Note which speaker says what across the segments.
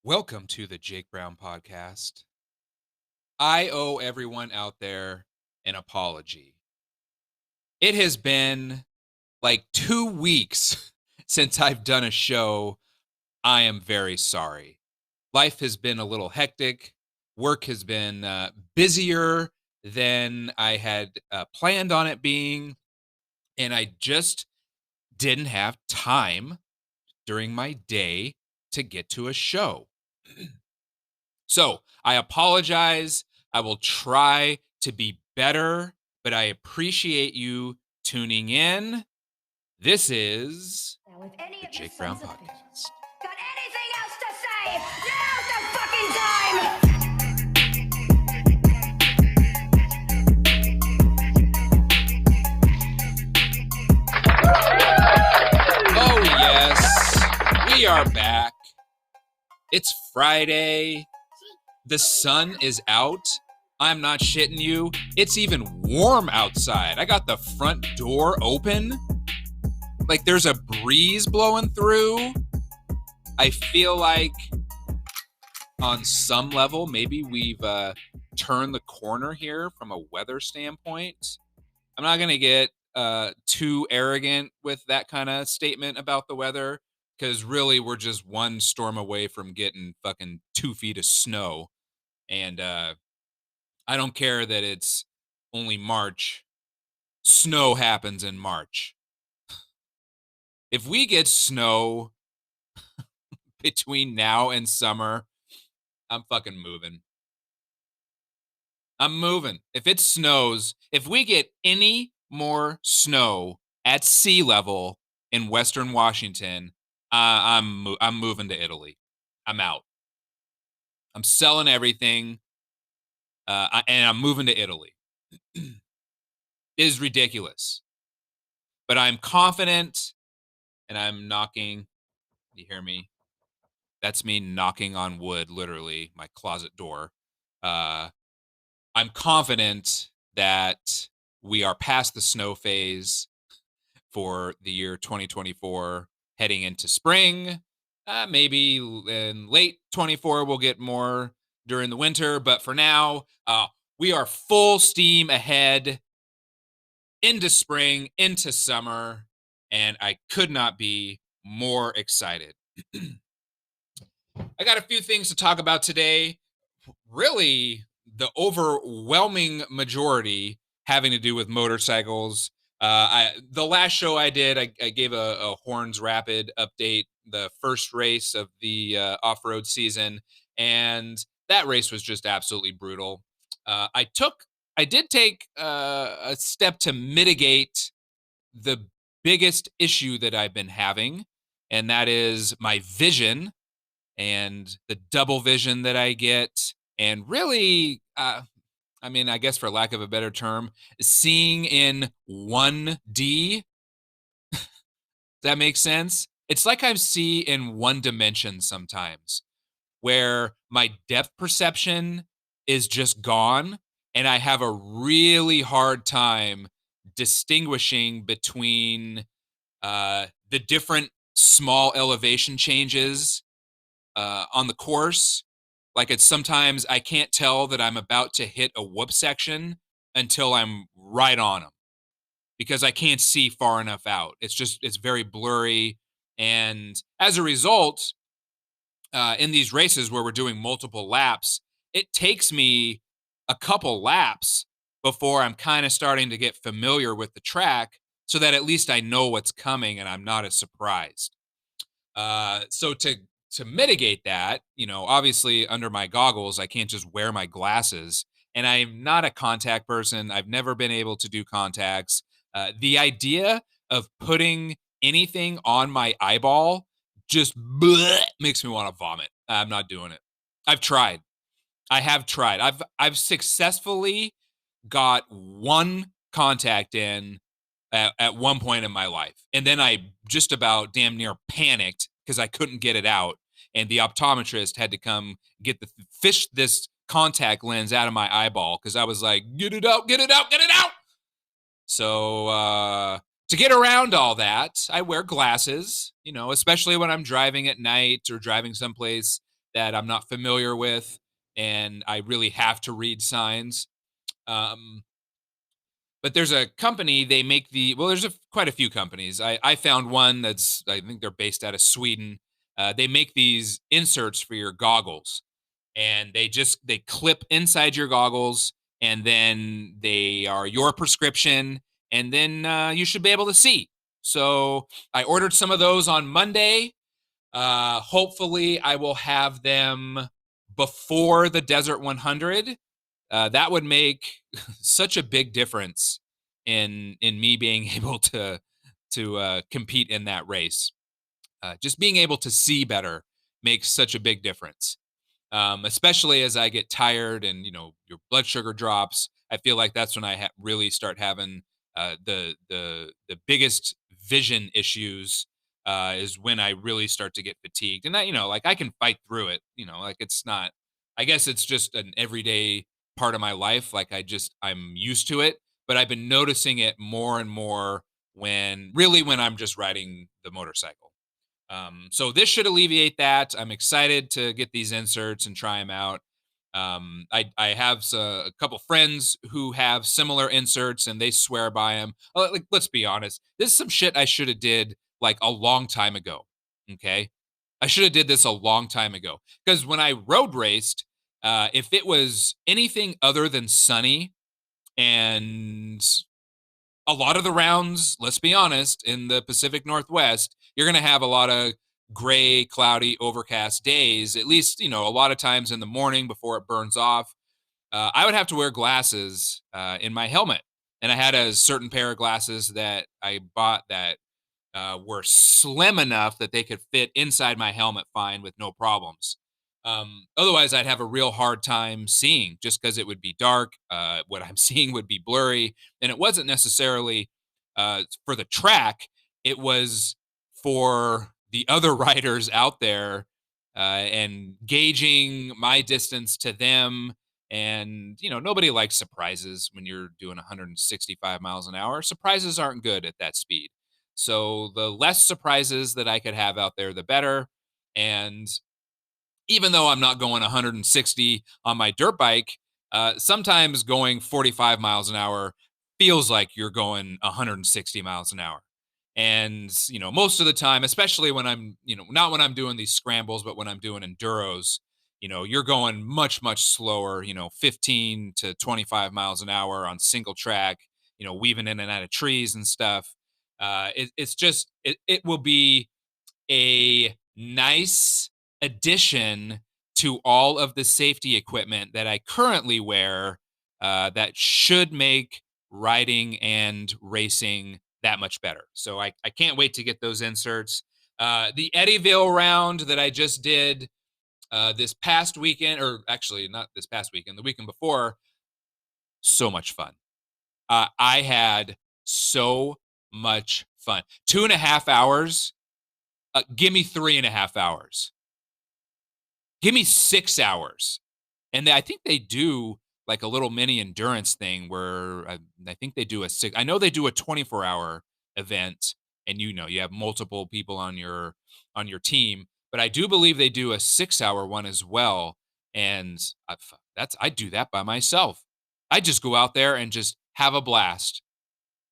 Speaker 1: Welcome to the Jake Brown podcast. I owe everyone out there an apology. It has been like 2 weeks since I've done a show. I am very sorry. Life has been a little hectic. Work has been busier than I had planned on it being. And I just didn't have time during my day to get to a show. So I apologize. I will try to be better, but I appreciate you tuning in. This is
Speaker 2: Now, if any
Speaker 1: the
Speaker 2: of you
Speaker 1: Jake Brown
Speaker 2: sons of bitches
Speaker 1: podcast.
Speaker 2: got anything else to say, now's the fucking time!
Speaker 1: Oh, yes, we are back. It's Friday. The sun is out. I'm not shitting you. It's even warm outside. I got the front door open. Like there's a breeze blowing through. I feel like on some level, maybe we've turned the corner here from a weather standpoint. I'm not going to get too arrogant with that kind of statement about the weather because really we're just one storm away from getting fucking 2 feet of snow. And I don't care that it's only March. Snow happens in March. If we get snow between now and summer, I'm fucking moving. I'm moving. If it snows, if we get any more snow at sea level in Western Washington, I'm moving to Italy. I'm out. I'm selling everything, and I'm moving to Italy. It is ridiculous, but I'm confident, and I'm knocking. You hear me? That's me knocking on wood, literally, my closet door. I'm confident that we are past the snow phase for the year 2024, heading into spring. Maybe in late 24, we'll get more during the winter. But for now, we are full steam ahead into spring, into summer. And I could not be more excited. I got a few things to talk about today. Really, the overwhelming majority having to do with motorcycles. The last show I did, I gave a Horns Rapid update, the first race of the off-road season, and that race was just absolutely brutal. I did take a step to mitigate the biggest issue that I've been having, and that is my vision and the double vision that I get, and really, I guess for lack of a better term, seeing in 1D. That makes sense. It's like I see in one dimension sometimes, where my depth perception is just gone, and I have a really hard time distinguishing between the different small elevation changes on the course. Like it's sometimes I can't tell that I'm about to hit a whoop section until I'm right on them because I can't see far enough out. It's very blurry. And as a result, in these races where we're doing multiple laps, it takes me a couple laps before I'm kind of starting to get familiar with the track so that at least I know what's coming and I'm not as surprised. So to mitigate that, obviously under my goggles, I can't just wear my glasses. And I'm not a contact person. I've never been able to do contacts. The idea of putting anything on my eyeball just makes me want to vomit. I'm not doing it. I've tried. I have tried. I've successfully got one contact in at one point in my life. And then I just about damn near panicked because I couldn't get it out. And the optometrist had to come fish this contact lens out of my eyeball because I was like, get it out, get it out, get it out. So to get around all that, I wear glasses, especially when I'm driving at night or driving someplace that I'm not familiar with, and I really have to read signs. Um, but there's a company, they make there's quite a few companies. I found one that's, I think they're based out of Sweden. They make these inserts for your goggles, and they clip inside your goggles, and then they are your prescription, and then you should be able to see. So I ordered some of those on Monday. Hopefully I will have them before the Desert 100. That would make such a big difference in me being able to compete in that race. Just being able to see better makes such a big difference, especially as I get tired and your blood sugar drops. I feel like that's when I really start having the biggest vision issues. Is when I really start to get fatigued, and like I can fight through it. Like it's not. I guess it's just an everyday part of my life. Like I'm used to it, but I've been noticing it more and more when I'm just riding the motorcycle. So this should alleviate that. I'm excited to get these inserts and try them out. I have a couple friends who have similar inserts, and they swear by them. Like, let's be honest, this is some shit I should have did like a long time ago. Okay, I should have did this a long time ago, because when I road raced, if it was anything other than sunny and a lot of the rounds, let's be honest, in the Pacific Northwest, you're going to have a lot of gray, cloudy, overcast days, at least, a lot of times in the morning before it burns off. I would have to wear glasses in my helmet. And I had a certain pair of glasses that I bought that were slim enough that they could fit inside my helmet fine with no problems. Otherwise, I'd have a real hard time seeing, just because it would be dark. What I'm seeing would be blurry. And it wasn't necessarily for the track, it was for the other riders out there and gauging my distance to them. And, nobody likes surprises when you're doing 165 miles an hour. Surprises aren't good at that speed. So the less surprises that I could have out there, the better. And even though I'm not going 160 on my dirt bike, sometimes going 45 miles an hour feels like you're going 160 miles an hour. And, most of the time, especially when I'm, not when I'm doing these scrambles, but when I'm doing enduros, you're going much, much slower, 15 to 25 miles an hour on single track, weaving in and out of trees and stuff. It's just, it will be a nice addition to all of the safety equipment that I currently wear, that should make riding and racing that much better. So I can't wait to get those inserts. The Eddieville round that I just did this past weekend, or actually not this past weekend, the weekend before, so much fun. I had so much fun. 2.5 hours. Give me 3.5 hours. Give me 6 hours. And I think they do like a little mini endurance thing where I think they do I know they do a 24-hour event, and you have multiple people on your team, but I do believe they do a 6-hour one as well. And I do that by myself. I just go out there and just have a blast.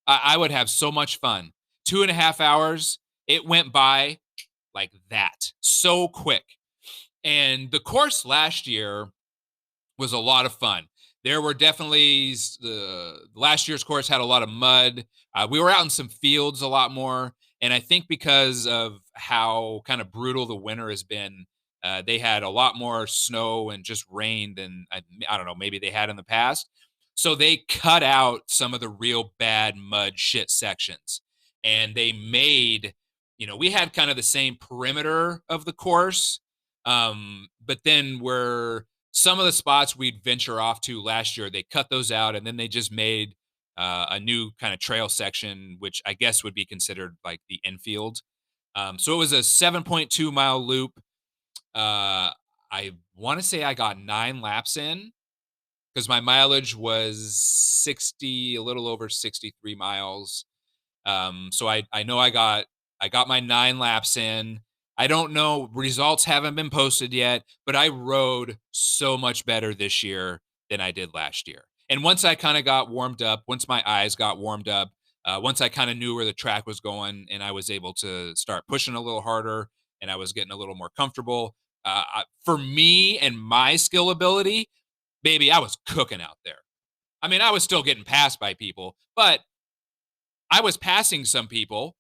Speaker 1: I would have so much fun. 2.5 hours, it went by like that, so quick. And the course last year was a lot of fun. There were definitely last year's course had a lot of mud. We were out in some fields a lot more, and I think because of how kind of brutal the winter has been, they had a lot more snow and just rain than I don't know, maybe they had in the past. So they cut out some of the real bad mud shit sections, and they made, we had kind of the same perimeter of the course, but then where some of the spots we'd venture off to last year, they cut those out, and then they just made a new kind of trail section, which I guess would be considered like the infield. So it was a 7.2 mile loop. I want to say I got 9 laps in, because my mileage was 60, a little over 63 miles. So I know I got my 9 laps in. I don't know. Results haven't been posted yet, but I rode so much better this year than I did last year. And once I kind of got warmed up, once my eyes got warmed up, once I kind of knew where the track was going and I was able to start pushing a little harder and I was getting a little more comfortable, for me and my skill ability, baby, I was cooking out there. I mean, I was still getting passed by people, but I was passing some people,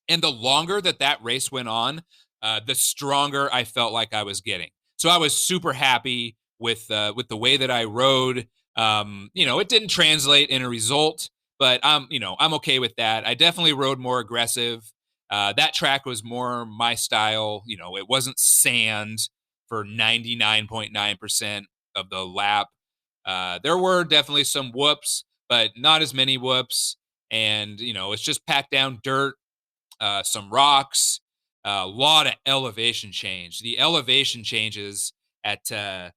Speaker 1: and the longer that that race went on, the stronger I felt like I was getting. So I was super happy with the way that I rode. It didn't translate in a result, but I'm okay with that. I definitely rode more aggressive. That track was more my style. It wasn't sand for 99.9% of the lap. There were definitely some whoops, but not as many whoops. And it's just packed down dirt, some rocks, a lot of elevation change. The elevation changes at uh,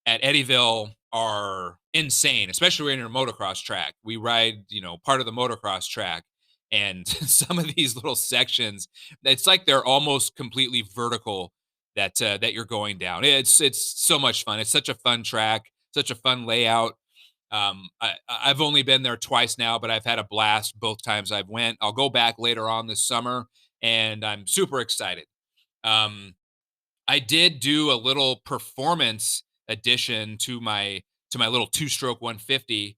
Speaker 1: at Eddieville are insane, especially when you're a motocross track. We ride, part of the motocross track, and some of these little sections, it's like they're almost completely vertical that you're going down. It's so much fun. It's such a fun track, such a fun layout. I've only been there twice now, but I've had a blast both times I've went. I'll go back later on this summer, and I'm super excited. Um, I did do a little performance addition to my little two-stroke 150,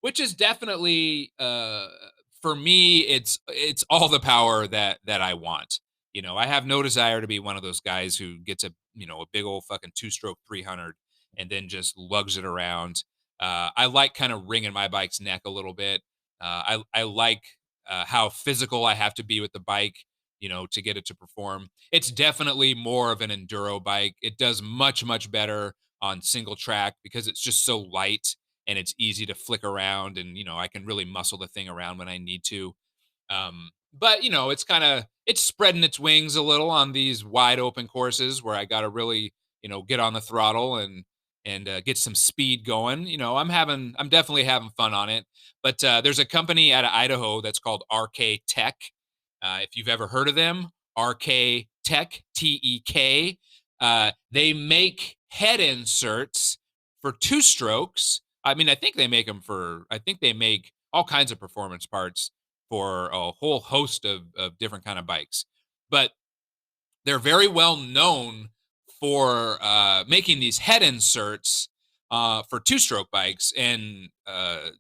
Speaker 1: which is definitely for me. It's all the power that I want. I have no desire to be one of those guys who gets a big old fucking two-stroke 300 and then just lugs it around. I like kind of wringing my bike's neck a little bit. I like how physical I have to be with the bike, to get it to perform. It's definitely more of an enduro bike. It does much, much better on single track because it's just so light and it's easy to flick around, and I can really muscle the thing around when I need to. But it's spreading its wings a little on these wide open courses where I got to really, get on the throttle and get some speed going. I'm definitely having fun on it. But there's a company out of Idaho that's called RK Tech. If you've ever heard of them, RK Tech, TEK. They make head inserts for two strokes. I mean, I think they make all kinds of performance parts for a whole host of different kind of bikes. But they're very well known for making these head inserts for two-stroke bikes, and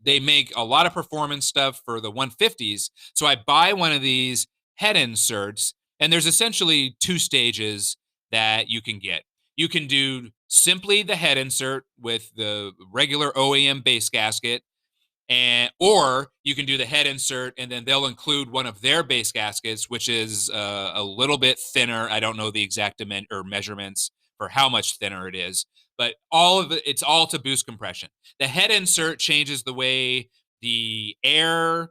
Speaker 1: they make a lot of performance stuff for the 150s. So I buy one of these head inserts, and there's essentially two stages that you can get. You can do simply the head insert with the regular OEM base gasket, or you can do the head insert and then they'll include one of their base gaskets, which is a little bit thinner. I don't know the exact measurements for how much thinner it is, but all of it's all to boost compression. The head insert changes the way the air,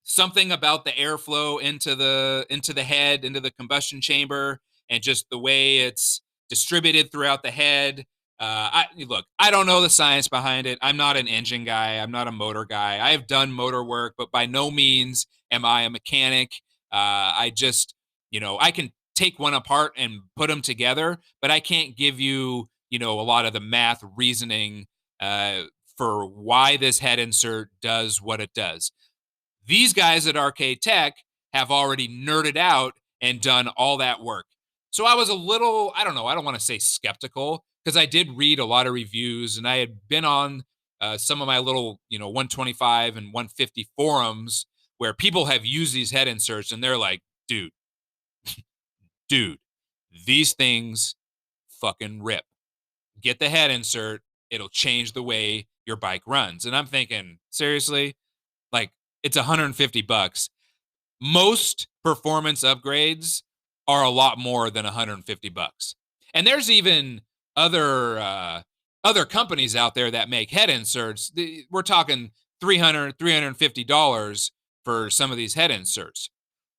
Speaker 1: something about the airflow into the head, into the combustion chamber, and just the way it's distributed throughout the head. I don't know the science behind it. I'm not an engine guy. I'm not a motor guy. I have done motor work, but by no means am I a mechanic. I just, I can take one apart and put them together, but I can't give you, a lot of the math reasoning for why this head insert does what it does. These guys at Arcade Tech have already nerded out and done all that work. So I was a little, I don't know, I don't want to say skeptical because I did read a lot of reviews and I had been on some of my little, 125 and 150 forums where people have used these head inserts and they're like, dude, these things fucking rip. Get the head insert, it'll change the way your bike runs. And I'm thinking, seriously? Like, it's $150. Most performance upgrades are a lot more than $150. And there's even other companies out there that make head inserts. We're talking $350 for some of these head inserts.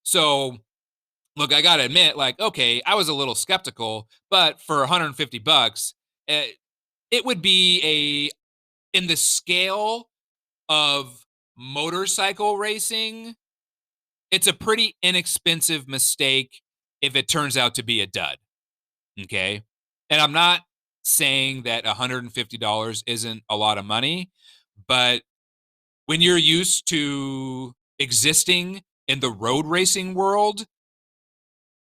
Speaker 1: So look, I got to admit, like, okay, I was a little skeptical, but for $150, it would be in the scale of motorcycle racing, it's a pretty inexpensive mistake if it turns out to be a dud. Okay. And I'm not saying that $150 isn't a lot of money, but when you're used to existing in the road racing world,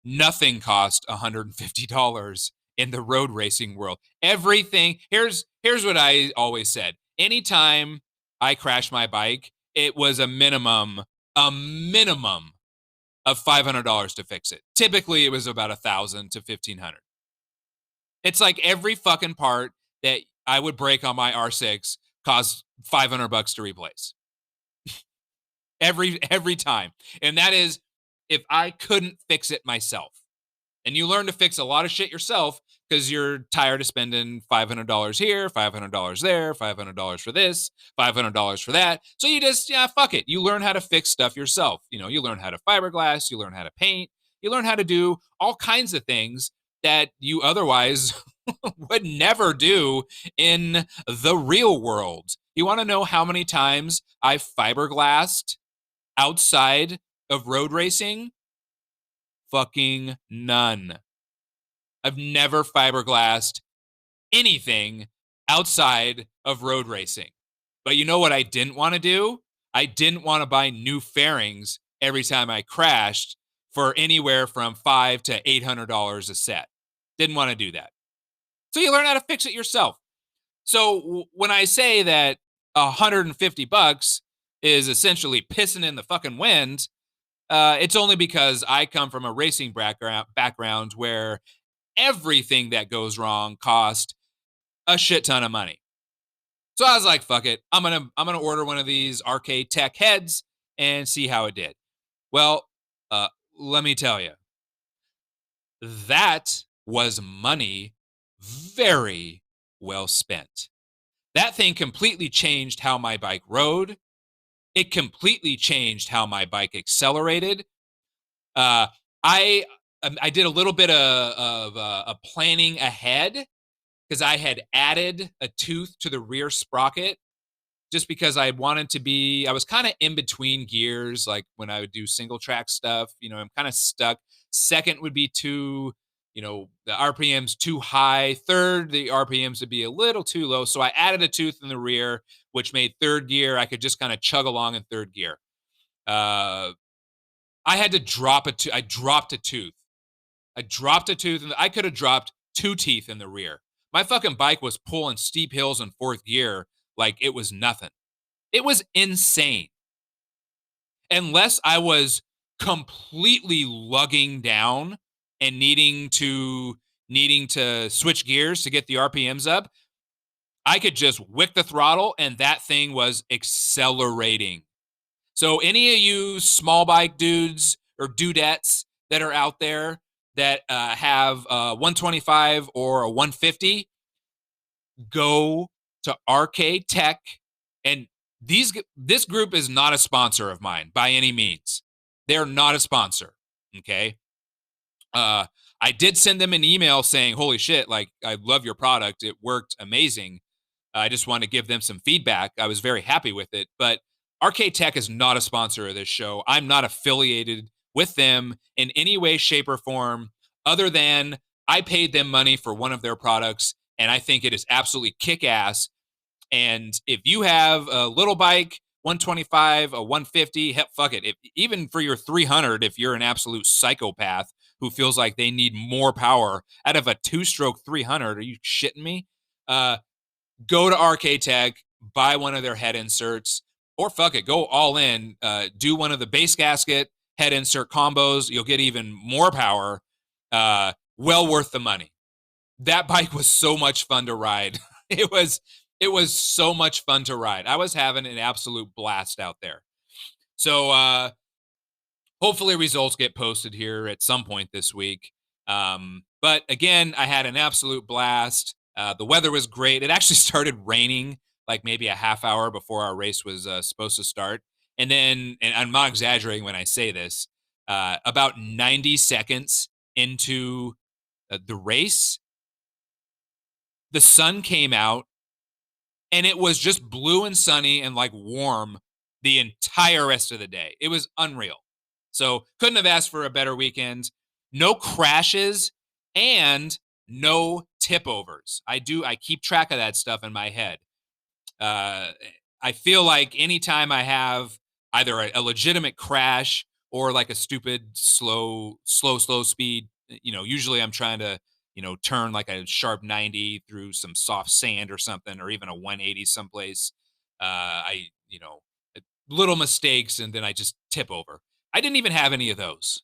Speaker 1: nothing costs $150 in the road racing world. Everything, here's what I always said. Anytime I crashed my bike, it was a minimum of $500 to fix it. Typically, it was about $1,000 to $1,500. It's like every fucking part that I would break on my R6 costs $500 to replace. every time. And that is if I couldn't fix it myself. And you learn to fix a lot of shit yourself because you're tired of spending $500 here, $500 there, $500 for this, $500 for that. So you just, fuck it. You learn how to fix stuff yourself. You learn how to fiberglass, you learn how to paint, you learn how to do all kinds of things that you otherwise would never do in the real world. You want to know how many times I've fiberglassed outside of road racing? Fucking none. I've never fiberglassed anything outside of road racing. But you know what I didn't want to do? I didn't want to buy new fairings every time I crashed for anywhere from $500 to $800 a set. Didn't want to do that. So you learn how to fix it yourself. So when I say that $150 is essentially pissing in the fucking wind, it's only because I come from a racing background where everything that goes wrong cost a shit ton of money. So I was like, fuck it. I'm gonna order one of these Arcade Tech heads and see how it did. Well, let me tell you, that was money very well spent. That thing completely changed how my bike rode. It completely changed how my bike accelerated. I did a little bit of planning ahead because I had added a tooth to the rear sprocket just because I wanted to be, I was kind of in between gears. Like when I would do single track stuff, I'm kind of stuck. Second would be too, the RPMs too high. Third, the RPMs would be a little too low. So I added a tooth in the rear, which made third gear. I could just kind of chug along in third gear. I had to drop a tooth. I dropped a tooth. And I could have dropped 2 teeth in the rear. My fucking bike was pulling steep hills in fourth gear like it was nothing. It was insane. Unless I was completely lugging down and needing to switch gears to get the RPMs up, I could just wick the throttle and that thing was accelerating. So any of you small bike dudes or dudettes that are out there that have a 125 or a 150, go to Arcade Tech. And this group is not a sponsor of mine by any means. They're not a sponsor. Okay. I did send them an email saying, holy shit, like, I love your product. It worked amazing. I just want to give them some feedback. I was very happy with it. But Arcade Tech is not a sponsor of this show. I'm not affiliated with them in any way, shape, or form, other than I paid them money for one of their products, and I think it is absolutely kick-ass. And if you have a little bike, 125, a 150, heck, fuck it. Even for your 300, if you're an absolute psychopath who feels like they need more power out of a 2-stroke 300, are you shitting me? Go to Arcade Tech, buy one of their head inserts, or fuck it, go all in, do one of the base gasket head insert combos. You'll get even more power. Well worth the money. That bike was so much fun to ride. It was so much fun to ride. I was having an absolute blast out there. So hopefully results get posted here at some point this week. But again, I had an absolute blast. The weather was great. It actually started raining like maybe a half hour before our race was supposed to start. And then, and I'm not exaggerating when I say this, about 90 seconds into the race, the sun came out and it was just blue and sunny and like warm the entire rest of the day. It was unreal. So couldn't have asked for a better weekend. No crashes and no tip overs. I keep track of that stuff in my head. Uh, I feel like anytime I have either a legitimate crash or like a stupid slow speed, usually I'm trying to, turn like a sharp 90 through some soft sand or something, or even a 180 someplace. Little mistakes and then I just tip over. I didn't even have any of those.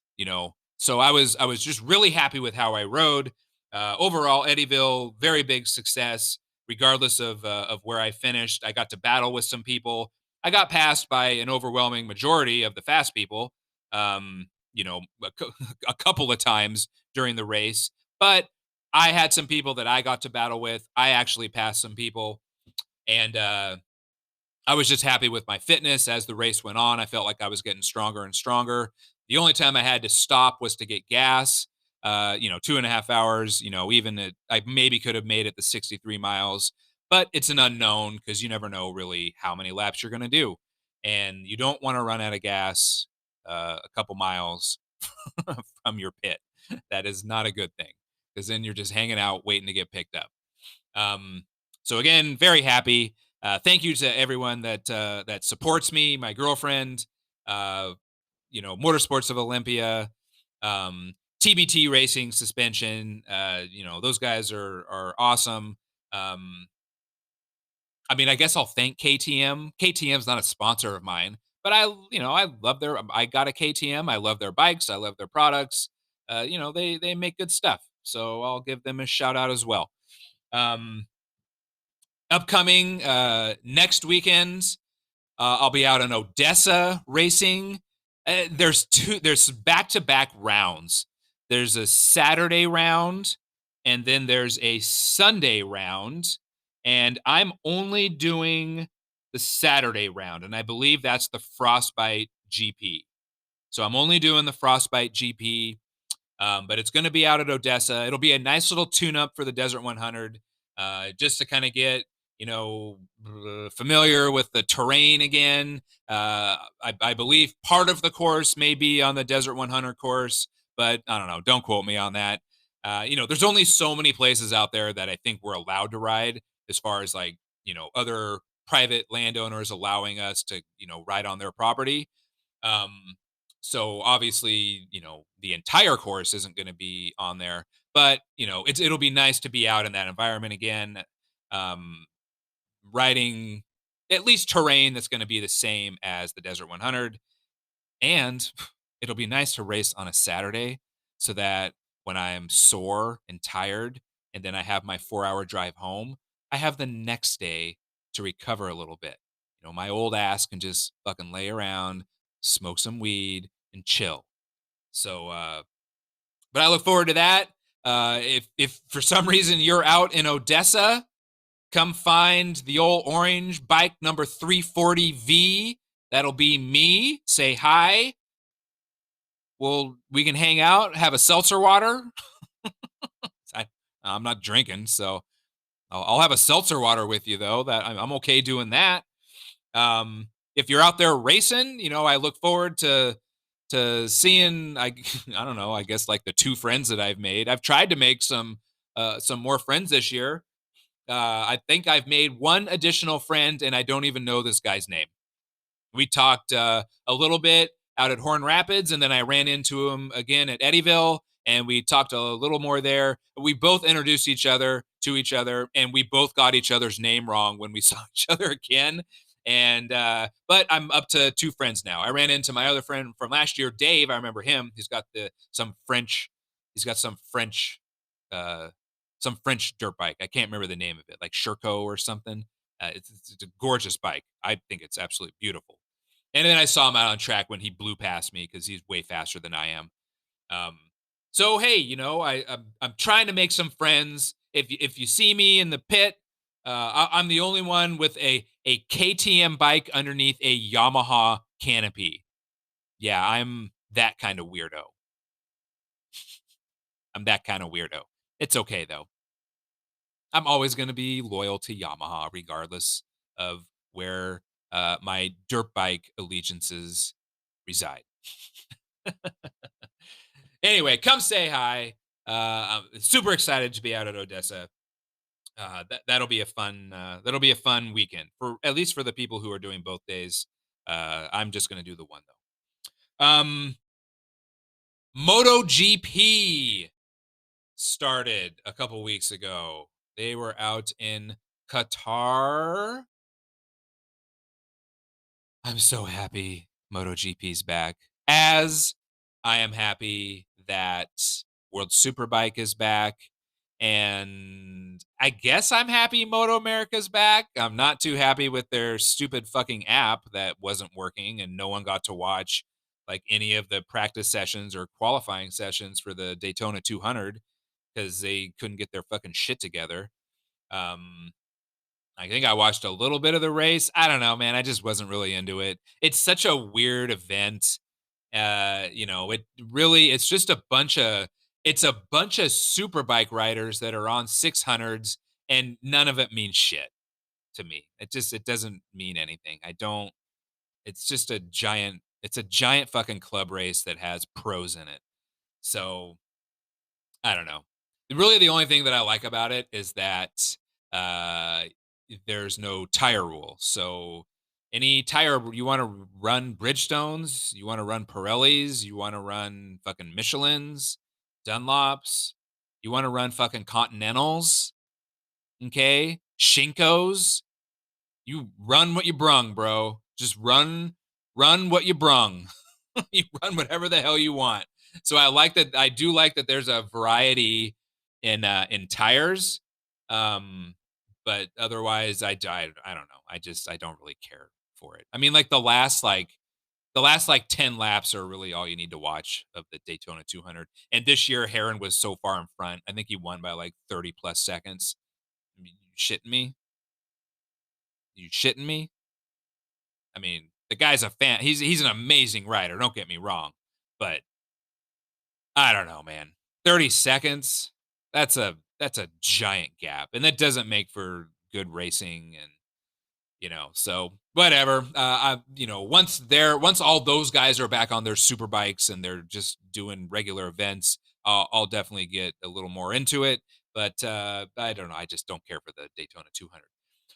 Speaker 1: So I was just really happy with how I rode. Overall, Eddieville, very big success regardless of where I finished. I got to battle with some people. I got passed by an overwhelming majority of the fast people, um, a couple of times during the race. But I had some people that I got to battle with. I actually passed some people, and I was just happy with my fitness as the race went on. I felt like I was getting stronger and stronger. The only time I had to stop was to get gas. 2.5 hours. I maybe could have made it the 63 miles, but it's an unknown because you never know really how many laps you're going to do, and you don't want to run out of gas a couple miles from your pit. That is not a good thing because then you're just hanging out waiting to get picked up. Um, so again, very happy. Thank you to everyone that supports me, my girlfriend, uh, Motorsports of Olympia, TBT Racing Suspension. Those guys are awesome. Um, I mean, I guess I'll thank KTM. KTM's not a sponsor of mine, but I love I got a KTM. I love their bikes. I love their products. They make good stuff. So I'll give them a shout out as well. Um, Upcoming next weekend, I'll be out in Odessa racing. There's back to back rounds. There's a Saturday round, and then there's a Sunday round. And I'm only doing the Saturday round, and I believe that's the Frostbite GP. So I'm only doing the Frostbite GP. But it's going to be out at Odessa. It'll be a nice little tune-up for the Desert 100, just to kind of get familiar with the terrain again. I believe part of the course may be on the Desert 100 course, but I don't know. Don't quote me on that. There's only so many places out there that I think we're allowed to ride, as far as like other private landowners allowing us to ride on their property. Um, so obviously, the entire course isn't going to be on there, but it'll be nice to be out in that environment again, um, riding at least terrain that's going to be the same as the Desert 100, and it'll be nice to race on a Saturday so that when I'm sore and tired, and then I have my 4 hour drive home, I have the next day to recover a little bit. My old ass can just fucking lay around, smoke some weed, and chill. So, but I look forward to that. If for some reason you're out in Odessa, come find the old orange bike number 340V. That'll be me. Say hi. We can hang out, have a seltzer water. I, I'm not drinking, so I'll have a seltzer water with you though. That I'm okay doing that. If you're out there racing, I look forward to seeing. I don't know. I guess like the two friends that I've made. I've tried to make some more friends this year. I think I've made one additional friend, and I don't even know this guy's name. We talked a little bit out at Horn Rapids, and then I ran into him again at Eddieville, and we talked a little more there. We both introduced each other to each other, and we both got each other's name wrong when we saw each other again. And but I'm up to two friends now. I ran into my other friend from last year, Dave. I remember him. He's got some French. He's got uh, some French dirt bike. I can't remember the name of it, like Sherco or something. It's a gorgeous bike. I think it's absolutely beautiful. And then I saw him out on track when he blew past me because he's way faster than I am. Um, so hey, I'm trying to make some friends. If you see me in the pit, I'm the only one with a KTM bike underneath a Yamaha canopy. Yeah, I'm that kind of weirdo. I'm that kind of weirdo. It's okay though. I'm always going to be loyal to Yamaha, regardless of where my dirt bike allegiances reside. Anyway, come say hi. I'm super excited to be out at Odessa. That'll be a fun. That'll be a fun weekend for at least for the people who are doing both days. I'm just gonna do the one though. MotoGP started a couple weeks ago. They were out in Qatar. I'm so happy MotoGP's back. As I am happy that World Superbike is back. And I guess I'm happy Moto America's back. I'm not too happy with their stupid fucking app that wasn't working and no one got to watch like any of the practice sessions or qualifying sessions for the Daytona 200 because they couldn't get their fucking shit together. Um, I think I watched a little bit of the race. I don't know, man. I just wasn't really into it. It's such a weird event. It really it's a bunch of super bike riders that are on 600s and none of it means shit to me. It doesn't mean anything. I don't it's a giant fucking club race that has pros in it. So I don't know. Really, the only thing that I like about it is that uh, there's no tire rule. So, any tire you want to run Bridgestones, you want to run Pirellis, you want to run fucking Michelin's, Dunlops, you want to run fucking Continentals, okay, Shinkos. You run what you brung, bro. Just run what you brung. You run whatever the hell you want. So I like that. I do like that there's a variety in tires. Um, but otherwise, I don't know. I don't really care for it. I mean, like the last like 10 laps are really all you need to watch of the Daytona 200. And this year, Heron was so far in front. I think he won by like 30 plus seconds. I mean, you shitting me? You shitting me? I mean, the guy's a fan. He's an amazing rider. Don't get me wrong, but I don't know, man. 30 seconds. That's a giant gap, and that doesn't make for good racing. And so whatever. Once all those guys are back on their super bikes and they're just doing regular events, I'll definitely get a little more into it. But I don't know. I just don't care for the Daytona 200.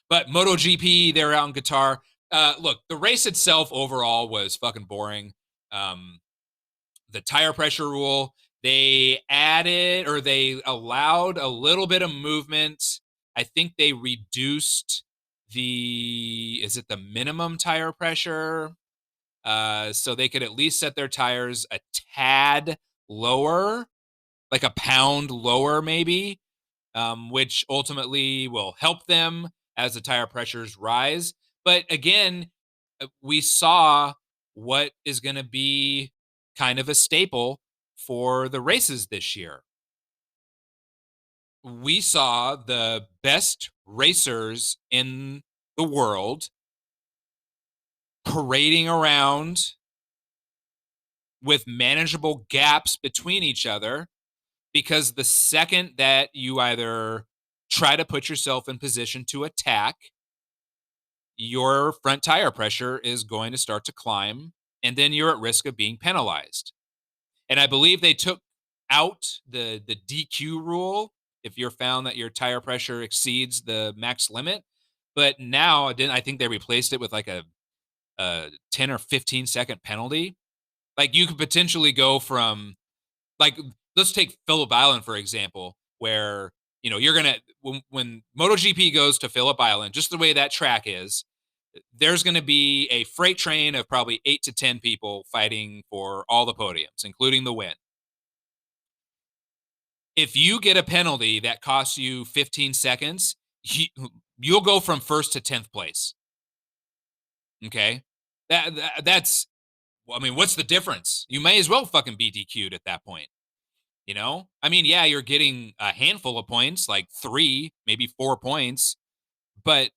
Speaker 1: But MotoGP, they're out in Qatar. Look, the race itself overall was fucking boring. Um, the tire pressure rule, they added or they allowed a little bit of movement. I think they reduced the minimum tire pressure? So they could at least set their tires a tad lower, like a pound lower, maybe, which ultimately will help them as the tire pressures rise. But again, we saw what is going to be kind of a staple for the races this year. We saw the best racers in the world parading around with manageable gaps between each other because the second that you either try to put yourself in position to attack, your front tire pressure is going to start to climb, and then you're at risk of being penalized. And I believe they took out the DQ rule if you're found that your tire pressure exceeds the max limit. But now I think they replaced it with like a 10 or 15-second penalty. Like you could potentially go from like let's take Phillip Island for example, where you're gonna when MotoGP goes to Phillip Island, just the way that track is, there's going to be a freight train of probably 8 to 10 people fighting for all the podiums, including the win. If you get a penalty that costs you 15 seconds, you'll go from first to 10th place. Okay, that's. I mean, what's the difference? You may as well fucking be DQ'd at that point. I mean, yeah, you're getting a handful of points, like 3, maybe 4 points, but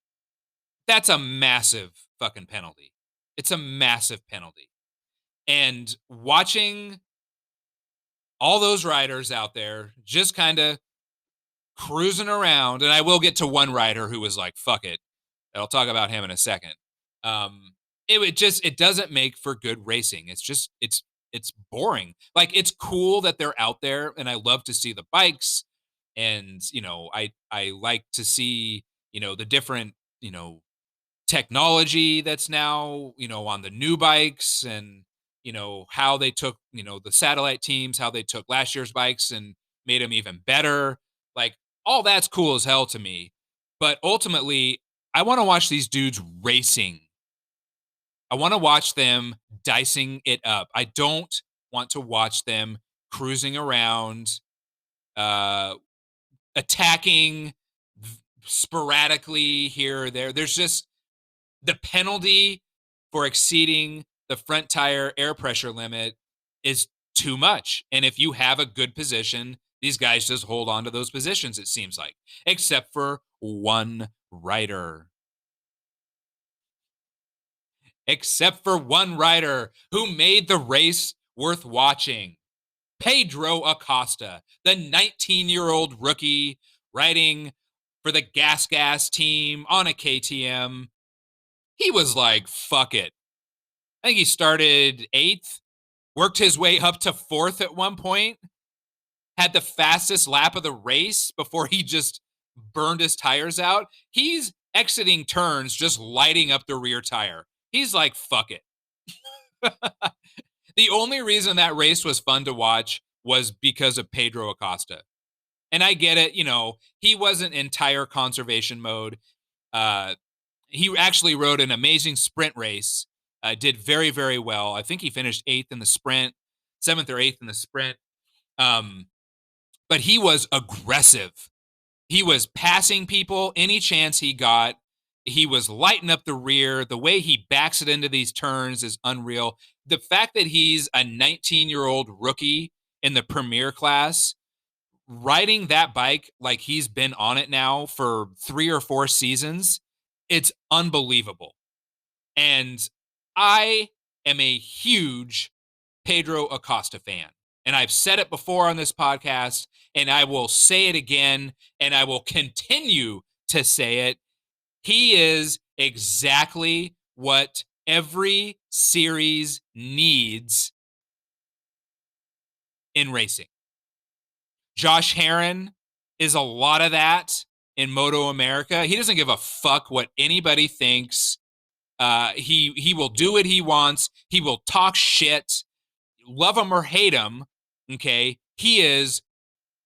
Speaker 1: that's a massive fucking penalty. It's a massive penalty. And watching all those riders out there just kind of cruising around, and I will get to one rider who was like, fuck it. I'll talk about him in a second. It doesn't make for good racing. It's it's boring. Like, it's cool that they're out there, and I love to see the bikes, and I like to see the different technology that's now on the new bikes, and how they took the satellite teams, how they took last year's bikes and made them even better. Like, all that's cool as hell to me. But ultimately, I want to watch these dudes racing. I want to watch them dicing it up. I don't want to watch them cruising around, uh, attacking sporadically here or there. There's just the penalty for exceeding the front tire air pressure limit is too much. And if you have a good position, these guys just hold on to those positions, it seems like, except for one rider. Except for one rider who made the race worth watching. Pedro Acosta, the 19-year-old rookie riding for the Gas team on a KTM. He was like, fuck it. I think he started 8th, worked his way up to 4th at one point, had the fastest lap of the race before he just burned his tires out. He's exiting turns just lighting up the rear tire. He's like, fuck it. The only reason that race was fun to watch was because of Pedro Acosta. And I get it, he wasn't in tire conservation mode. He actually rode an amazing sprint race, did very, very well. I think he finished 8th in the sprint, 7th or 8th in the sprint. But he was aggressive. He was passing people any chance he got. He was lighting up the rear. The way he backs it into these turns is unreal. The fact that he's a 19-year-old rookie in the premier class, riding that bike like he's been on it now for 3 or 4 seasons, it's unbelievable. And I am a huge Pedro Acosta fan. And I've said it before on this podcast, and I will say it again, and I will continue to say it. He is exactly what every series needs in racing. Josh Herrin is a lot of that in Moto America. He doesn't give a fuck what anybody thinks. He will do what he wants. He will talk shit. Love him or hate him, okay? He is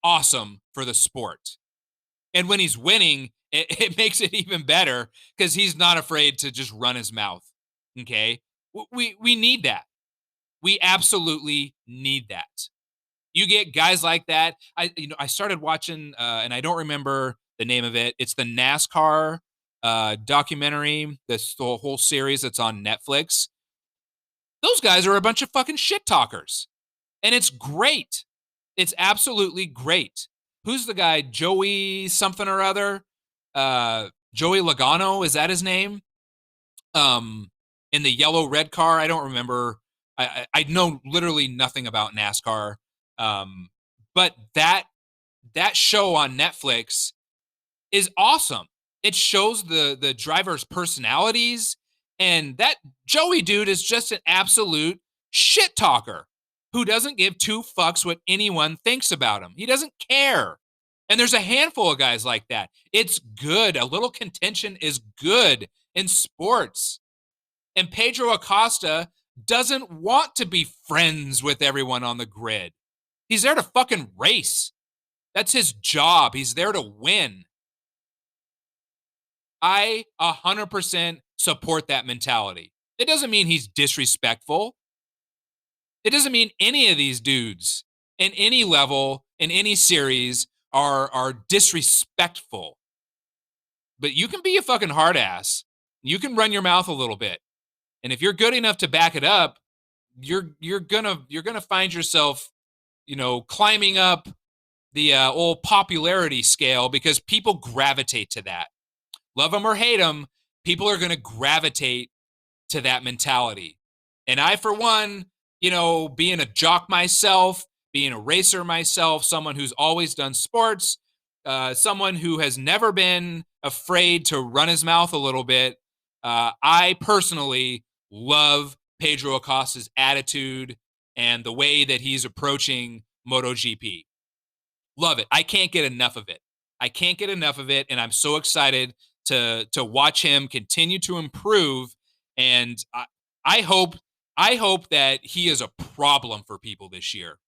Speaker 1: awesome for the sport. And when he's winning, it makes it even better because he's not afraid to just run his mouth, okay? We need that. We absolutely need that. You get guys like that. I started watching, and I don't remember the name of it. It's the NASCAR documentary, this whole series that's on Netflix. Those guys are a bunch of fucking shit talkers. And it's great. It's absolutely great. Who's the guy? Joey something or other? Joey Logano, is that his name? In the yellow red car. I don't remember. I know literally nothing about NASCAR. But that show on Netflix is awesome. It shows the drivers' personalities, and that Joey dude is just an absolute shit talker who doesn't give 2 fucks what anyone thinks about him. He doesn't care. And there's a handful of guys like that. It's good. A little contention is good in sports. And Pedro Acosta doesn't want to be friends with everyone on the grid. He's there to fucking race. That's his job. He's there to win. I 100% support that mentality. It doesn't mean he's disrespectful. It doesn't mean any of these dudes in any level, in any series, are disrespectful. But you can be a fucking hard ass. You can run your mouth a little bit. And if you're good enough to back it up, you're gonna find yourself, climbing up the old popularity scale because people gravitate to that. Love them or hate them, people are gonna gravitate to that mentality. And I, for one, being a jock myself, being a racer myself, someone who's always done sports, someone who has never been afraid to run his mouth a little bit, I personally love Pedro Acosta's attitude and the way that he's approaching MotoGP. Love it. I can't get enough of it. I can't get enough of it, and I'm so excited to watch him continue to improve. And I hope that he is a problem for people this year.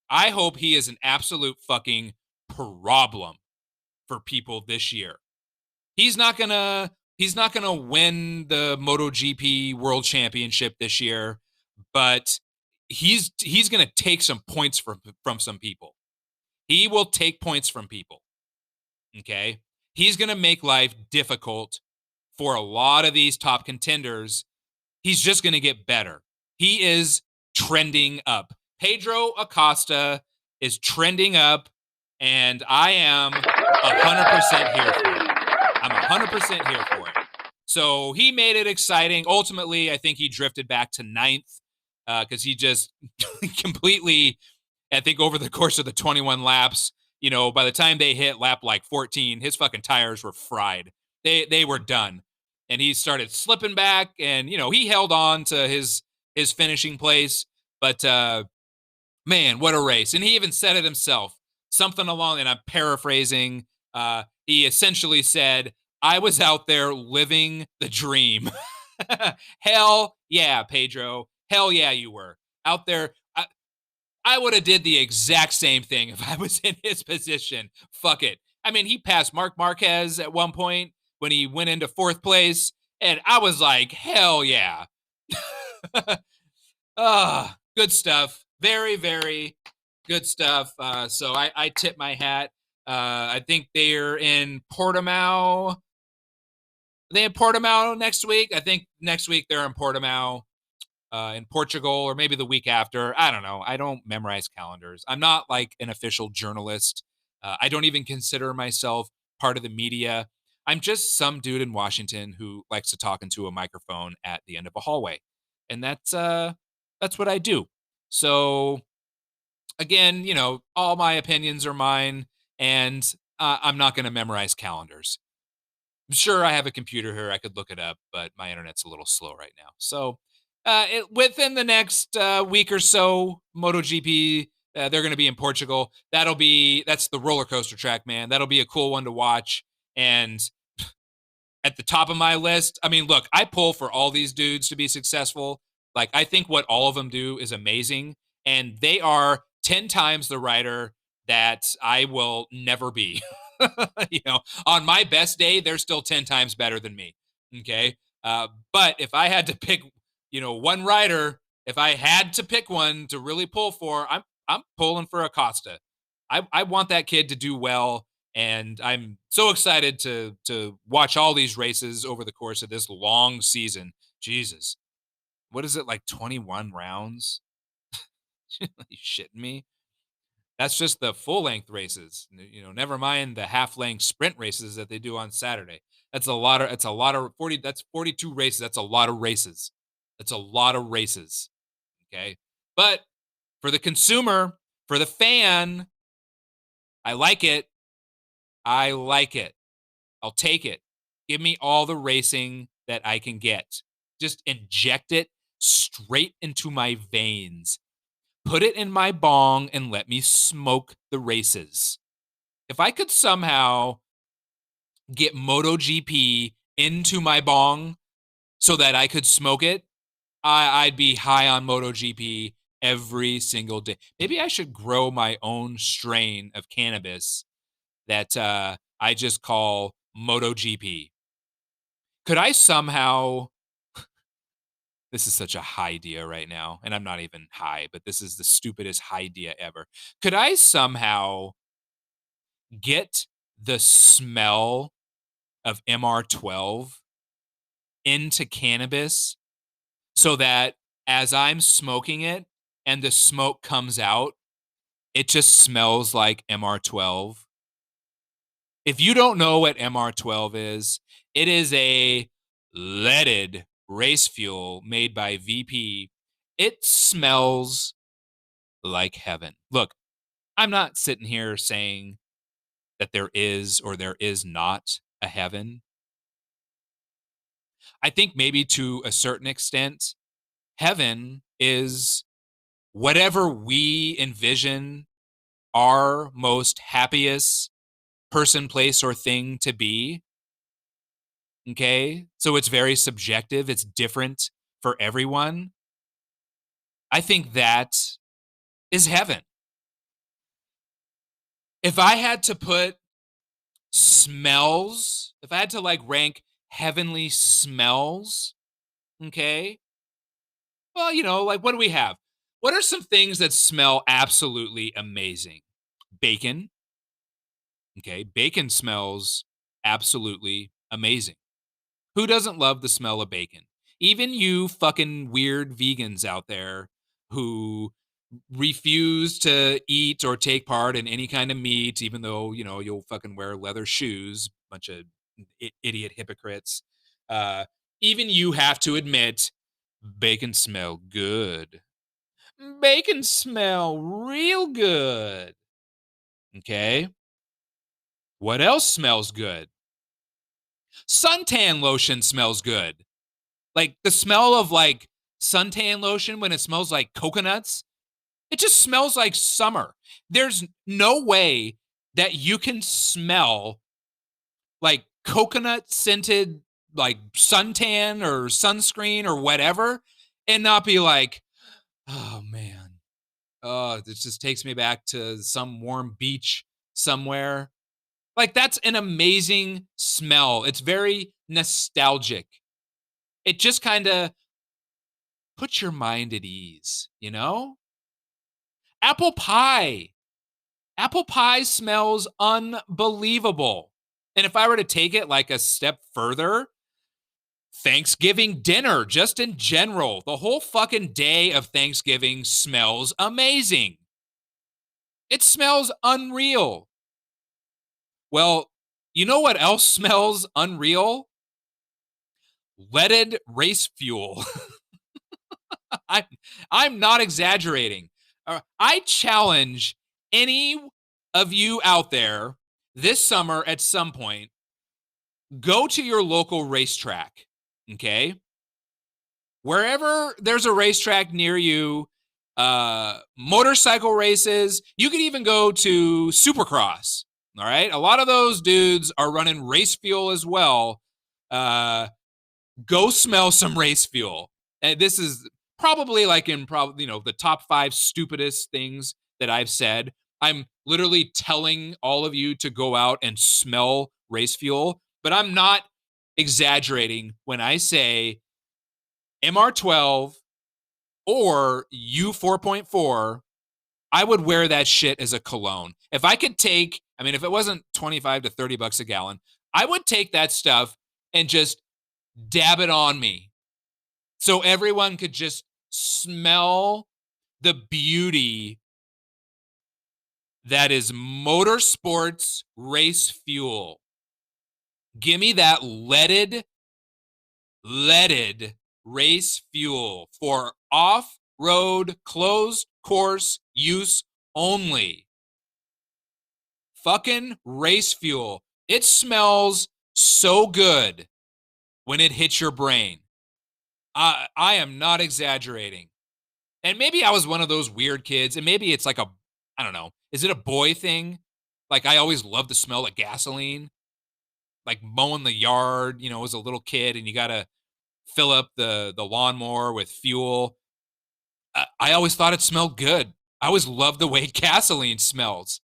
Speaker 1: I hope he is an absolute fucking problem for people this year. He's not gonna win the MotoGP World Championship this year, but he's gonna take some points from some people. He will take points from people. Okay. He's going to make life difficult for a lot of these top contenders. He's just going to get better. He is trending up. Pedro Acosta is trending up, and I am 100% here for it. I'm 100% here for it. So he made it exciting. Ultimately, I think he drifted back to ninth because he just completely, I think over the course of the 21 laps, by the time they hit lap like 14, his fucking tires were fried. They were done. And he started slipping back, and he held on to his finishing place. But man, what a race. And he even said it himself. Something along, and I'm paraphrasing, he essentially said, I was out there living the dream. Hell yeah, Pedro. Hell yeah, you were out there. I would have did the exact same thing if I was in his position. Fuck it. I mean, he passed Mark Marquez at one point when he went into fourth place, and I was like, hell yeah. Good stuff. Very, very good stuff. So I tip my hat. I think they're in Portimao. Are they in Portimao next week? I think next week they're in Portimao. In Portugal, or maybe the week after. I don't know. I don't memorize calendars. I'm not like an official journalist. I don't even consider myself part of the media. I'm just some dude in Washington who likes to talk into a microphone at the end of a hallway, and that's what I do. So again, all my opinions are mine, and I'm not going to memorize calendars. Sure, I have a computer here. I could look it up, but my internet's a little slow right now. So, within the next week or so, MotoGP, they're going to be in Portugal. That's the roller coaster track, man. That'll be a cool one to watch. And at the top of my list, I mean, look, I pull for all these dudes to be successful. Like, I think what all of them do is amazing, and they are 10 times the rider that I will never be. On my best day, they're still 10 times better than me. Okay. But if I had to pick, one rider, if I had to pick one to really pull for, I'm pulling for Acosta. I want that kid to do well. And I'm so excited to watch all these races over the course of this long season. Jesus. What is it, like 21 rounds? Are you shitting me? That's just the full length races. Never mind the half length sprint races that they do on Saturday. It's a lot of 40. That's 42 races. That's a lot of races. That's a lot of races. Okay. But for the consumer, for the fan, I like it. I like it. I'll take it. Give me all the racing that I can get. Just inject it straight into my veins. Put it in my bong and let me smoke the races. If I could somehow get MotoGP into my bong so that I could smoke it, I'd be high on MotoGP every single day. Maybe I should grow my own strain of cannabis that I just call MotoGP. Could I somehow, this is such a high idea right now, and I'm not even high, but this is the stupidest high idea ever. Could I somehow get the smell of MR12 into cannabis so that as I'm smoking it and the smoke comes out, it just smells like MR12? If you don't know what MR12 is, it is a leaded race fuel made by VP. It smells like heaven. Look, I'm not sitting here saying that there is or there is not a heaven. I think maybe to a certain extent, heaven is whatever we envision our most happiest person, place, or thing to be. Okay. So it's very subjective. It's different for everyone. I think that is heaven. If I had to put smells, if I had to like rank heavenly smells, okay. Well, like what do we have? What are some things that smell absolutely amazing? Bacon. Okay. Bacon smells absolutely amazing. Who doesn't love the smell of bacon? Even you fucking weird vegans out there who refuse to eat or take part in any kind of meat, even though, you'll fucking wear leather shoes, bunch of idiot hypocrites. Uh, Even you have to admit bacon smell good. Bacon smell real good. Okay. What else smells good? Suntan lotion smells good. Like the smell of like suntan lotion when it smells like coconuts, it just smells like summer. There's no way that you can smell like coconut scented like suntan or sunscreen or whatever and not be like, oh man, oh, this just takes me back to some warm beach somewhere. Like that's an amazing smell. It's very nostalgic. It just kind of puts your mind at ease, Apple pie. Apple pie smells unbelievable. And if I were to take it like a step further, Thanksgiving dinner, just in general, the whole fucking day of Thanksgiving smells amazing. It smells unreal. Well, you know what else smells unreal? Leaded race fuel. I'm, I'm not exaggerating. I challenge any of you out there this summer at some point, go to your local racetrack, okay? Wherever there's a racetrack near you, motorcycle races, you could even go to Supercross, all right? A lot of those dudes are running race fuel as well. Go smell some race fuel. And this is probably like in the top 5 stupidest things that I've said. I'm literally telling all of you to go out and smell race fuel, but I'm not exaggerating when I say MR12 or U4.4. I would wear that shit as a cologne. If I could take, if it wasn't 25 to 30 bucks a gallon, I would take that stuff and just dab it on me so everyone could just smell the beauty that is motorsports race fuel. Give me that leaded race fuel for off-road closed course use only. Fucking race fuel. It smells so good when it hits your brain. I am not exaggerating. And maybe I was one of those weird kids, and maybe it's like I don't know, is it a boy thing? Like I always loved the smell of gasoline, like mowing the yard, as a little kid, and you got to fill up the lawnmower with fuel. I always thought it smelled good. I always loved the way gasoline smells.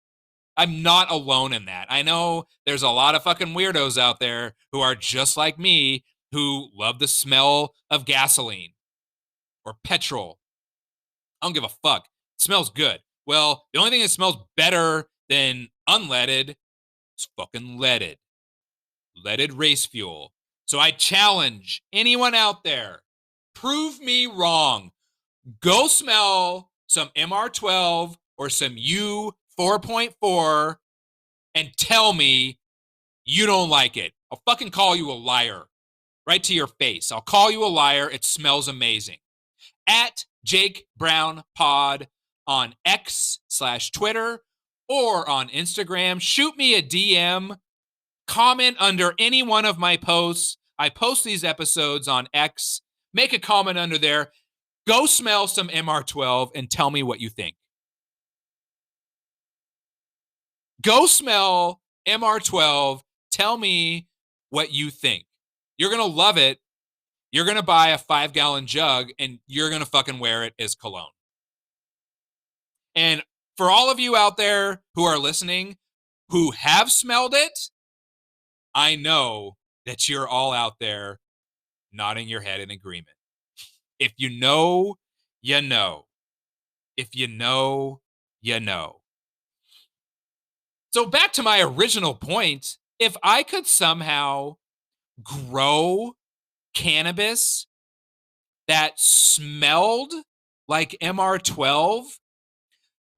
Speaker 1: I'm not alone in that. I know there's a lot of fucking weirdos out there who are just like me who love the smell of gasoline or petrol. I don't give a fuck. It smells good. Well, the only thing that smells better than unleaded is fucking leaded. Leaded race fuel. So I challenge anyone out there, prove me wrong. Go smell some MR12 or some U4.4 and tell me you don't like it. I'll fucking call you a liar right to your face. I'll call you a liar. It smells amazing. At Jake Brown Pod on X/Twitter or on Instagram. Shoot me a DM. Comment under any one of my posts. I post these episodes on X. Make a comment under there. Go smell some MR12 and tell me what you think. Go smell MR12. Tell me what you think. You're going to love it. You're going to buy a 5-gallon jug and you're going to fucking wear it as cologne. And for all of you out there who are listening who have smelled it, I know that you're all out there nodding your head in agreement. If you know, you know. If you know, you know. So back to my original point, if I could somehow grow cannabis that smelled like MR12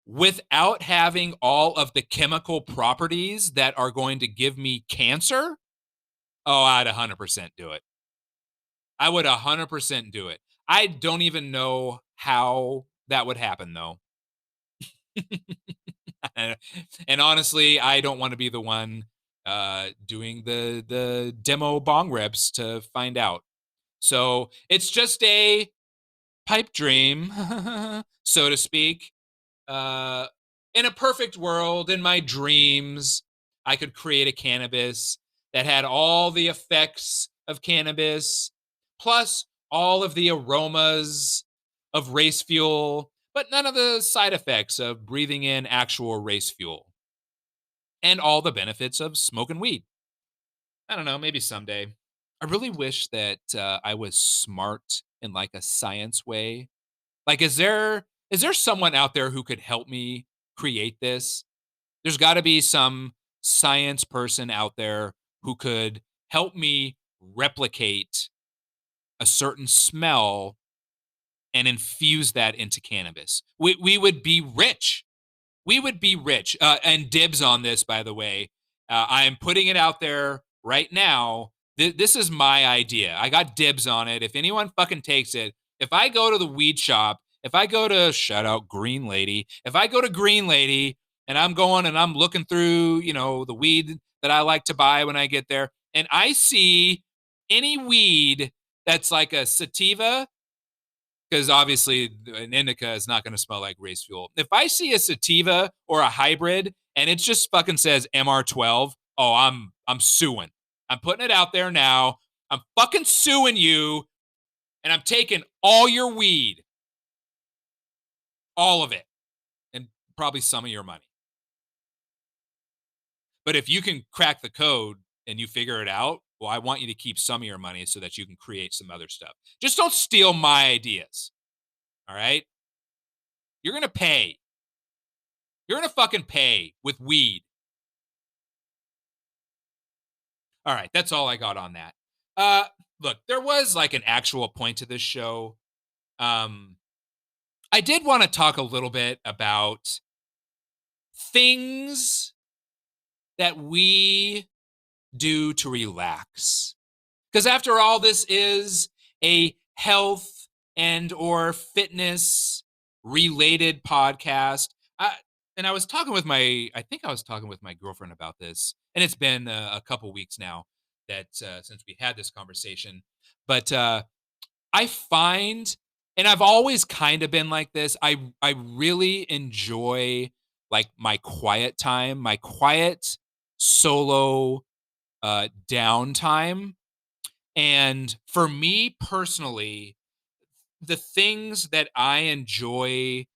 Speaker 1: without having all of the chemical properties that are going to give me cancer, oh, I'd 100% do it. I would 100% do it. I don't even know how that would happen, though. And honestly, I don't want to be the one doing the demo bong rips to find out. So it's just a pipe dream, so to speak. In a perfect world, in my dreams, I could create a cannabis that had all the effects of cannabis, plus all of the aromas of race fuel, but none of the side effects of breathing in actual race fuel, and all the benefits of smoking weed. I don't know, maybe someday. I really wish that I was smart in like a science way. Like, is there someone out there who could help me create this? There's got to be some science person out there who could help me replicate a certain smell and infuse that into cannabis. We would be rich. We would be rich. And dibs on this, by the way. I am putting it out there right now. This is my idea. I got dibs on it. If anyone fucking takes it, if I go to the weed shop, if I go to, shout out Green Lady, if I go to Green Lady and I'm going and I'm looking through, the weed that I like to buy when I get there, and I see any weed that's like a sativa, because obviously an indica is not going to smell like race fuel. If I see a sativa or a hybrid and it just fucking says MR12, oh, I'm suing. I'm putting it out there now. I'm fucking suing you, and I'm taking all your weed, all of it, and probably some of your money. But if you can crack the code and you figure it out, well, I want you to keep some of your money so that you can create some other stuff. Just don't steal my ideas. All right? You're going to pay. You're going to fucking pay with weed. All right, that's all I got on that. Look, there was like an actual point to this show. I did want to talk a little bit about things that we do to relax. Because after all, this is a health and or fitness related podcast. And I was talking with I think I was talking with my girlfriend about this, and it's been a couple weeks now that since we had this conversation. But I find, and I've always kind of been like this, I really enjoy like my quiet time, my quiet solo downtime. And for me personally, the things that I enjoy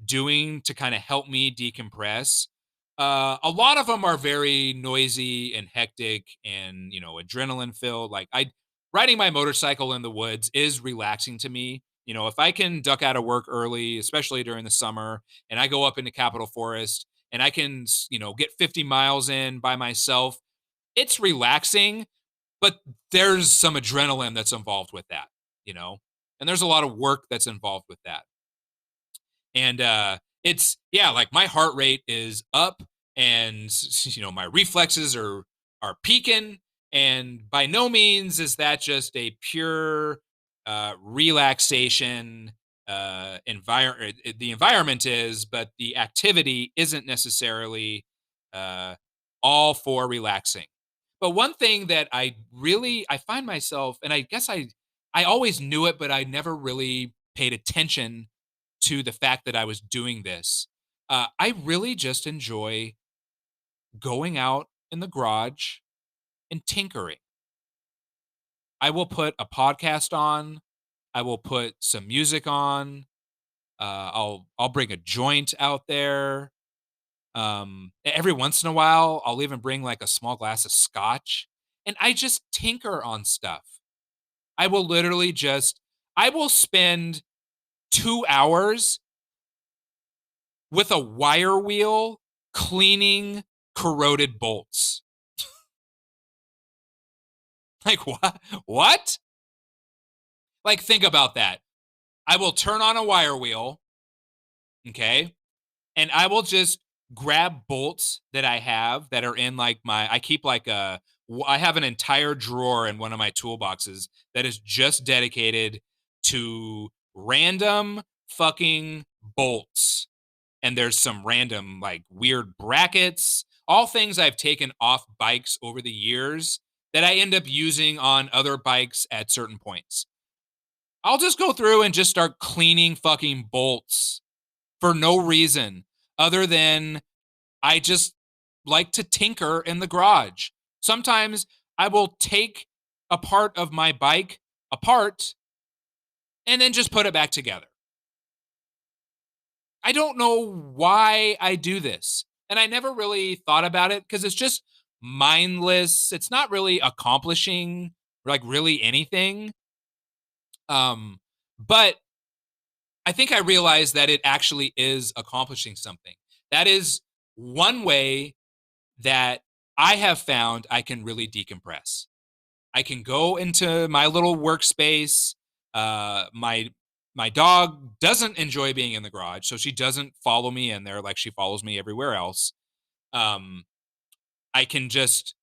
Speaker 1: doing to kind of help me decompress, a lot of them are very noisy and hectic and, adrenaline filled. Like riding my motorcycle in the woods is relaxing to me. If I can duck out of work early, especially during the summer, and I go up into Capitol Forest and I can, get 50 miles in by myself, it's relaxing, but there's some adrenaline that's involved with that, and there's a lot of work that's involved with that. And it's, yeah, like my heart rate is up, and my reflexes are peaking, and by no means is that just a pure relaxation environment. The environment is, but the activity isn't necessarily uh, all for relaxing. But one thing that I find myself, and I guess I always knew it, but I never really paid attention to the fact that I was doing this. I really just enjoy going out in the garage and tinkering. I will put a podcast on. I will put some music on. I'll bring a joint out there. Every once in a while, I'll even bring like a small glass of scotch, and I just tinker on stuff. I will literally just I will spend 2 hours with a wire wheel cleaning corroded bolts. Like what? What? Like think about that. I will turn on a wire wheel, okay? And I will just grab bolts that I have that are in like I keep like I have an entire drawer in one of my toolboxes that is just dedicated to random fucking bolts. And there's some random like weird brackets, all things I've taken off bikes over the years that I end up using on other bikes at certain points. I'll just go through and just start cleaning fucking bolts for no reason other than I just like to tinker in the garage. Sometimes I will take a part of my bike apart and then just put it back together. I don't know why I do this. And I never really thought about it because it's just mindless. It's not really accomplishing like really anything. But I think I realized that it actually is accomplishing something. That is one way that I have found I can really decompress. I can go into my little workspace. My dog doesn't enjoy being in the garage, so she doesn't follow me in there like she follows me everywhere else. Um, I can just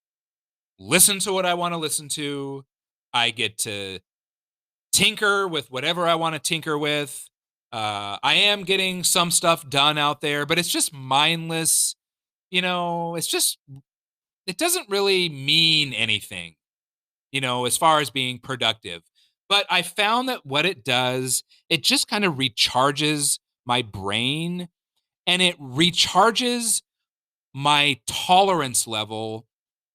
Speaker 1: listen to what I want to listen to. I get to tinker with whatever I want to tinker with. I am getting some stuff done out there, but it's just mindless. It's just, it doesn't really mean anything, as far as being productive. But I found that what it does, it just kind of recharges my brain and it recharges my tolerance level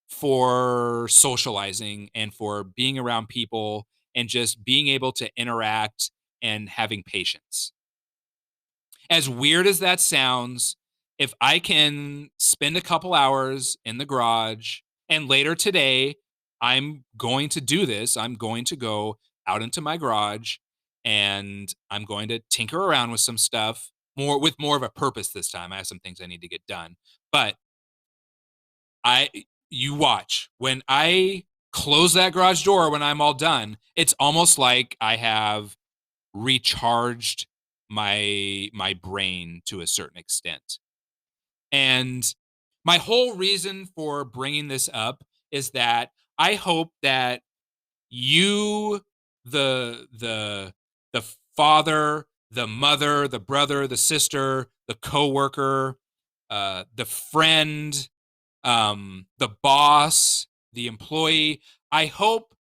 Speaker 1: for socializing and for being around people and just being able to interact and having patience. As weird as that sounds, if I can spend a couple hours in the garage and later today, I'm going to do this. I'm going to go out into my garage and I'm going to tinker around with some stuff more of a purpose this time. I have some things I need to get done. But I you watch when I close that garage door when I'm all done, it's almost like I have recharged my brain to a certain extent. And my whole reason for bringing this up is that I hope that you the father, the mother, the brother, the sister, the coworker, the friend, the boss, the employee, I hope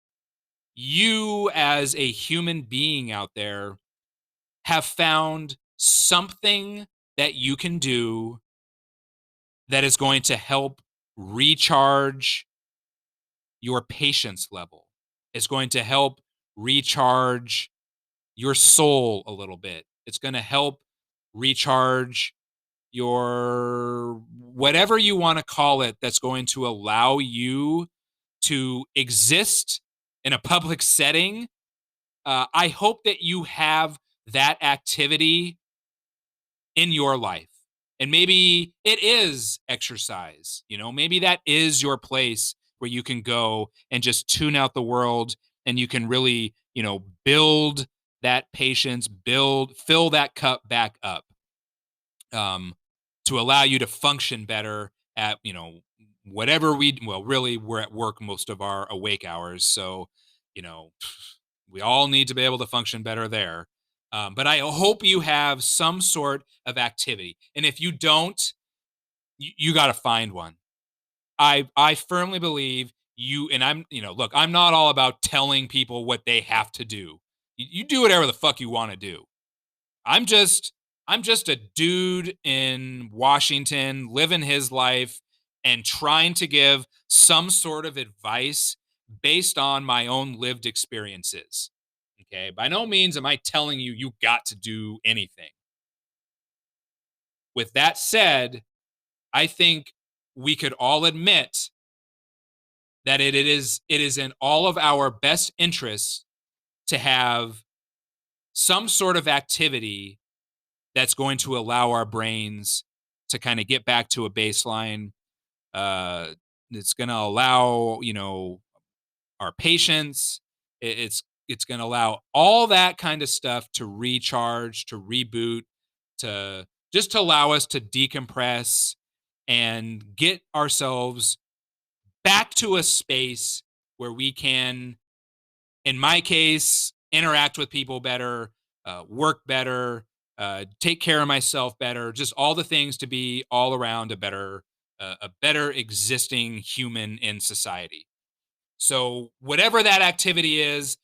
Speaker 1: you as a human being out there have found something that you can do that is going to help recharge your patience level. It's going to help recharge your soul a little bit. It's going to help recharge your whatever you want to call it, that's going to allow you to exist in a public setting. I hope that you have that activity in your life. And maybe it is exercise, maybe that is your place where you can go and just tune out the world and you can really, build that patience, fill that cup back up, to allow you to function better at, whatever really we're at work most of our awake hours. So, you know, we all need to be able to function better there. But I hope you have some sort of activity. And if you don't, you got to find one. I firmly believe you, and I'm, look, I'm not all about telling people what they have to do. You do whatever the fuck you want to do. I'm just a dude in Washington living his life and trying to give some sort of advice based on my own lived experiences. Okay? By no means am I telling you you got to do anything. With that said, I think we could all admit that it is in all of our best interests to have some sort of activity that's going to allow our brains to kind of get back to a baseline. It's going to allow, our patience. It's going to allow all that kind of stuff to recharge, to reboot, to just to allow us to decompress and get ourselves back to a space where we can, in my case, interact with people better, work better, take care of myself better, just all the things to be all around a better existing human in society. So whatever that activity is,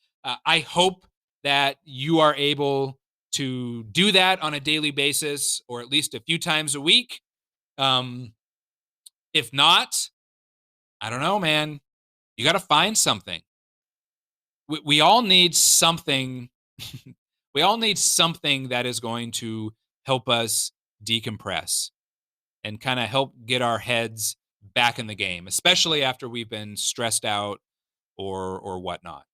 Speaker 1: I hope that you are able to do that on a daily basis or at least a few times a week. If not, I don't know, man. You got to find something. We all need something. We all need something that is going to help us decompress and kind of help get our heads back in the game, especially after we've been stressed out or whatnot.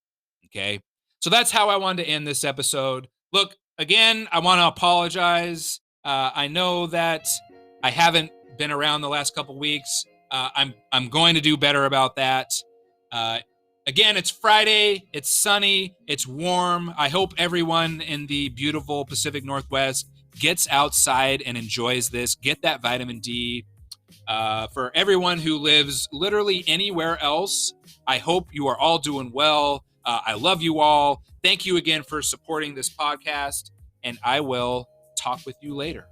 Speaker 1: Okay. So that's how I wanted to end this episode. Look, again, I want to apologize. I know that I haven't been around the last couple weeks. I'm going to do better about that. Again, it's Friday. It's sunny. It's warm. I hope everyone in the beautiful Pacific Northwest gets outside and enjoys this. Get that vitamin D. For everyone who lives literally anywhere else, I hope you are all doing well. I love you all. Thank you again for supporting this podcast, and I will talk with you later.